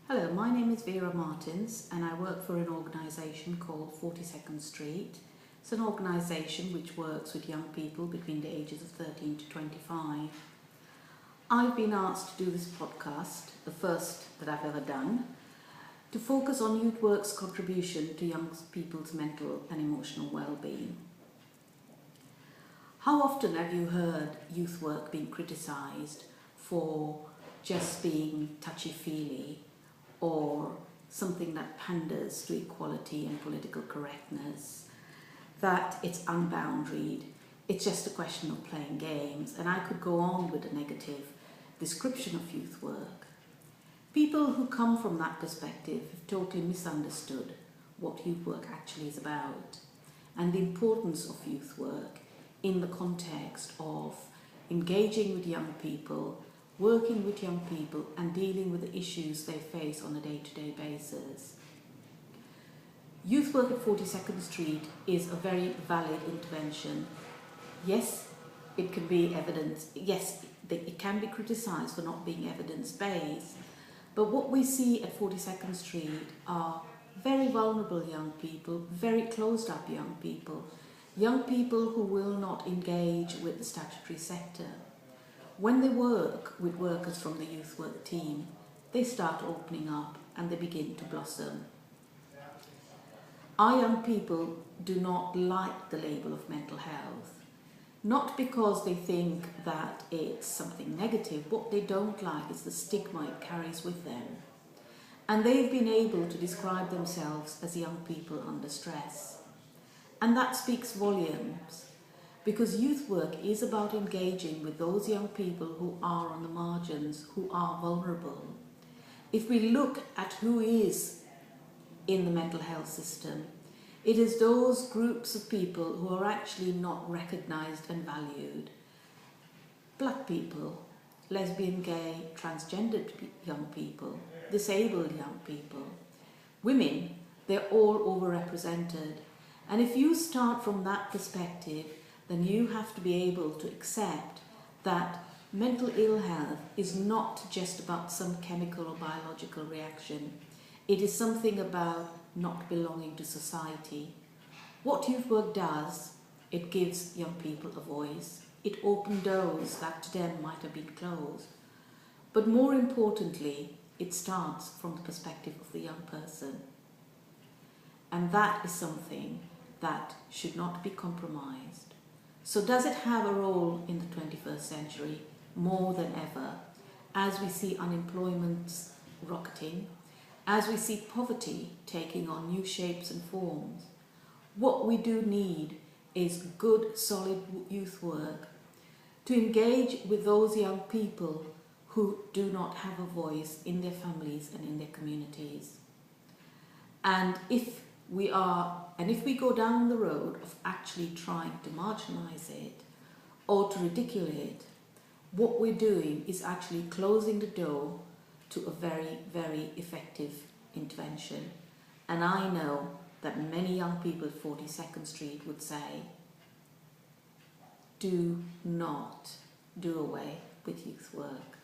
Hello, my name is Vera Martins and I work for an organisation called 42nd Street. It's an organisation which works with young people between the ages of 13 to 25. I've been asked to do this podcast, the first that I've ever done, to focus on Youth Work's contribution to young people's mental and emotional well-being. How often have you heard youth work being criticised for just being touchy-feely or something that panders to equality and political correctness, that it's unboundaried, it's just a question of playing games, and I could go on with a negative description of youth work. People who come from that perspective have totally misunderstood what youth work actually is about and the importance of youth work in the context of engaging with young people, working with young people and dealing with the issues they face on a day-to-day basis. Youth work at 42nd Street is a very valid intervention. Yes, it can be evidence. Yes, it can be criticised for not being evidence-based. But what we see at 42nd Street are very vulnerable young people, very closed-up young people who will not engage with the statutory sector. When they work with workers from the youth work team, they start opening up and they begin to blossom. Our young people do not like the label of mental health, not because they think that it's something negative. What they don't like is the stigma it carries with them. And they've been able to describe themselves as young people under stress. And that speaks volumes, because youth work is about engaging with those young people who are on the margins, who are vulnerable. If we look at who is in the mental health system, it is those groups of people who are actually not recognised and valued. Black people, lesbian, gay, transgendered young people, disabled young people, women, they're all overrepresented. And if you start from that perspective, then you have to be able to accept that mental ill health is not just about some chemical or biological reaction. It is something about not belonging to society. What youth work does, it gives young people a voice. It opens doors that to them might have been closed. But more importantly, it starts from the perspective of the young person. And that is something that should not be compromised. So does it have a role in the 21st century? More than ever, as we see unemployment rocketing, as we see poverty taking on new shapes and forms. What we do need is good, solid youth work to engage with those young people who do not have a voice in their families and in their communities. And if we go down the road of actually trying to marginalise it or to ridicule it, what we're doing is actually closing the door to a very, very effective intervention. And I know that many young people at 42nd Street would say, do not do away with youth work.